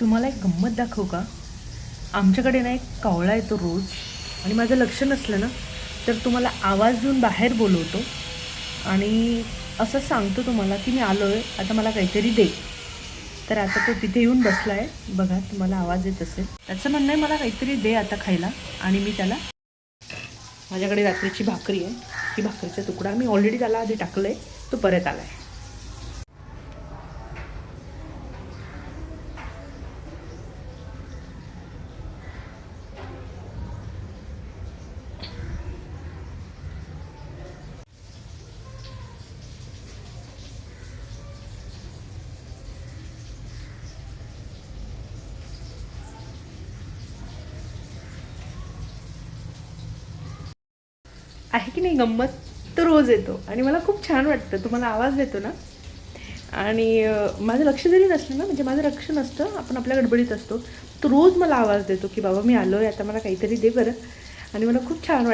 तुम्हाला एक गंमत दाखवू का? आमच्याकडे ना एक कावळा येतो रोज आणि माझं लक्ष नसलं ना तर तुम्हाला आवाज देऊन बाहेर बोलवतो आणि असं सांगतो तुम्हाला की मी आलो आहे, आता मला काहीतरी दे. तर आता तो तिथे येऊन बसला आहे बघा, तुम्हाला आवाज येत असेल. त्याचं म्हणणं आहे मला काहीतरी दे आता खायला. आणि मी त्याला, माझ्याकडे रात्रीची भाकरी आहे, ती भाकरीचा तुकडा मी ऑलरेडी त्याला आधी टाकलं आहे, तो परत आला आहे. आहे की नाही गंमत? तो रोज येतो आणि मला खूप छान वाटतं. तुम्हाला आवाज देतो ना आणि माझं लक्ष जरी नसलं ना, म्हणजे माझं लक्ष नसतं, आपण आपल्या गडबडीत असतो, तो रोज मला आवाज देतो की बाबा मी आलो आहे, आता मला काहीतरी दे बरं. आणि मला खूप छान वाटतं.